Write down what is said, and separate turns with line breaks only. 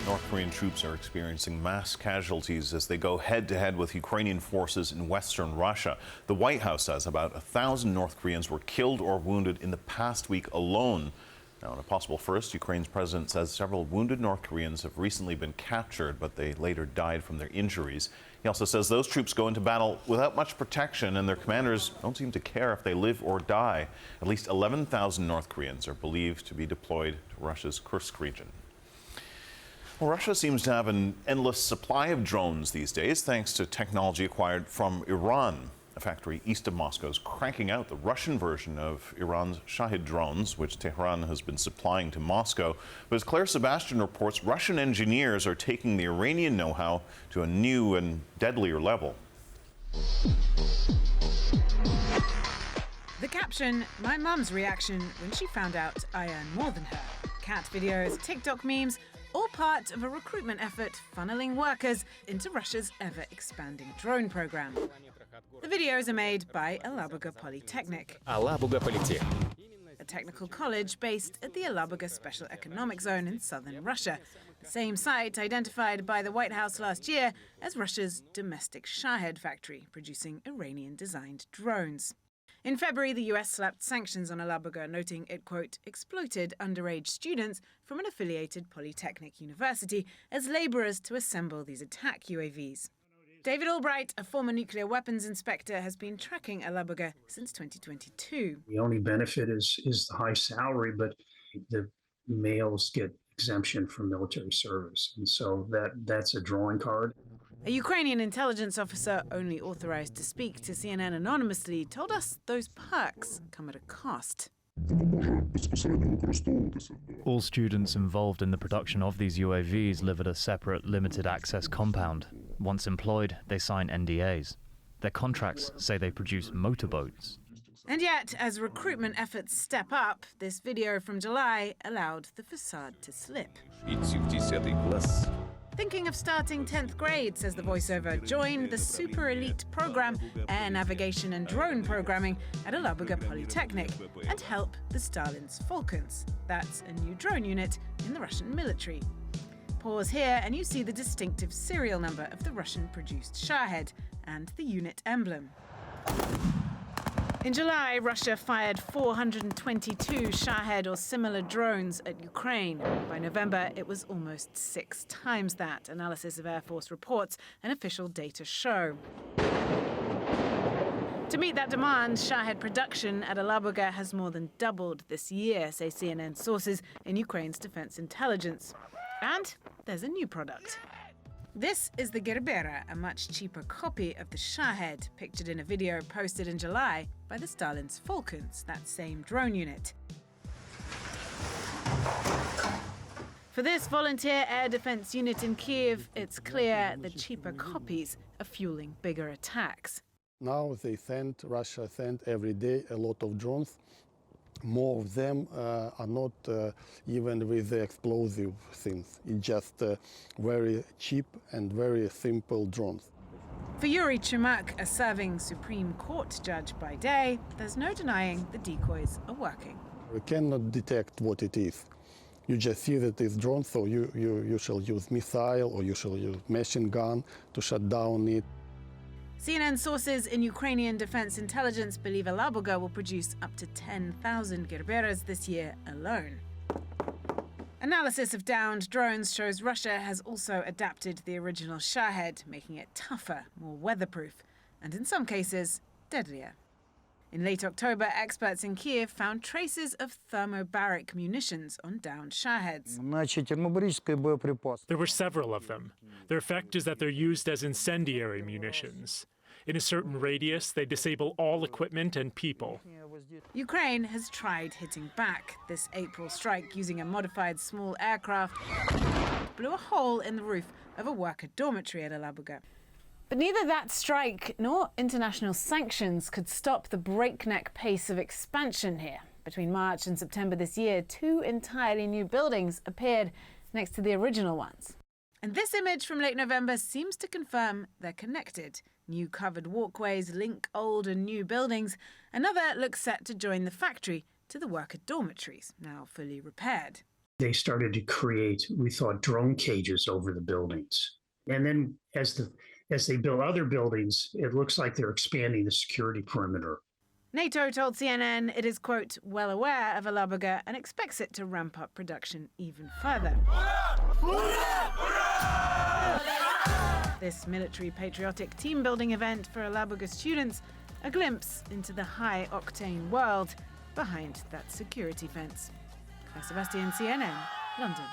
North Korean troops are experiencing mass casualties as they go head-to-head with Ukrainian forces in western Russia. The White House says about 1,000 North Koreans were killed or wounded in the past week alone. Now, in a possible first, Ukraine's president says several wounded North Koreans have recently been captured, but they later died from their injuries. He also says those troops go into battle without much protection, and their commanders don't seem to care if they live or die. At least 11,000 North Koreans are believed to be deployed to Russia's Kursk region. Well, Russia seems to have an endless supply of drones these days, thanks to technology acquired from Iran. A factory east of Moscow is cranking out the Russian version of Iran's Shahed drones, which Tehran has been supplying to Moscow. But as Claire Sebastian reports, Russian engineers are taking the Iranian know-how to a new and deadlier level.
The caption, my mum's reaction when she found out I earn more than her. Cat videos, TikTok memes, all part of a recruitment effort funneling workers into Russia's ever-expanding drone program. The videos are made by Alabuga Polytechnic, a technical college based at the Alabuga Special Economic Zone in southern Russia, the same site identified by the White House last year as Russia's domestic Shahed factory, producing Iranian-designed drones. In February, the US slapped sanctions on Alabuga, noting it, quote, exploited underage students from an affiliated polytechnic university as laborers to assemble these attack UAVs. David Albright, a former nuclear weapons inspector, has been tracking Alabuga since 2022.
The only benefit is the high salary, but the males get exemption from military service. And so that's a drawing card.
A Ukrainian intelligence officer, only authorized to speak to CNN anonymously, told us those perks come at a cost.
All students involved in the production of these UAVs live at a separate limited access compound. Once employed, they sign NDAs. Their contracts say they produce motorboats.
And yet, as recruitment efforts step up, this video from July allowed the facade to slip. Thinking of starting 10th grade, says the voiceover, join the super elite program, Air Navigation and Drone Programming at Alabuga Polytechnic, and help the Stalin's Falcons. That's a new drone unit in the Russian military. Pause here and you see the distinctive serial number of the Russian-produced Shahed and the unit emblem. In July, Russia fired 422 Shahed or similar drones at Ukraine. By November, it was almost 6 times that, analysis of Air Force reports and official data show. To meet that demand, Shahed production at Alabuga has more than doubled this year, say CNN sources in Ukraine's defense intelligence. And there's a new product. This is the Gerbera, a much cheaper copy of the Shahed, pictured in a video posted in July by the Stalin's Falcons, that same drone unit. For this volunteer air defense unit in Kyiv, it's clear the cheaper copies are fueling bigger attacks.
Now Russia sends every day a lot of drones. More of them are not even with the explosive things. It's just very cheap and very simple drones.
For Yuri Chumak, a serving Supreme Court judge by day, there's no denying the decoys are working.
We cannot detect what it is. You just see that it's drone, so you shall use missile or you shall use machine gun to shut down it.
CNN sources in Ukrainian defense intelligence believe Alabuga will produce up to 10,000 Gerberas this year alone. Analysis of downed drones shows Russia has also adapted the original Shahed, making it tougher, more weatherproof, and in some cases, deadlier. In late October, experts in Kyiv found traces of thermobaric munitions on downed Shaheds.
There were several of them. Their effect is that they're used as incendiary munitions. In a certain radius, they disable all equipment and people.
Ukraine has tried hitting back. This April strike using a modified small aircraft blew a hole in the roof of a worker dormitory at Alabuga. But neither that strike nor international sanctions could stop the breakneck pace of expansion here. Between March and September this year, 2 entirely new buildings appeared next to the original ones. And this image from late November seems to confirm they're connected. New covered walkways link old and new buildings. Another looks set to join the factory to the worker dormitories, now fully repaired.
They started to create, we thought, drone cages over the buildings. And then as they build other buildings, it looks like they're expanding the security perimeter.
NATO told CNN it is, quote, well aware of Alabuga and expects it to ramp up production even further. This military patriotic team-building event for Alabuga students, a glimpse into the high-octane world behind that security fence. Claire Sebastian, CNN, London.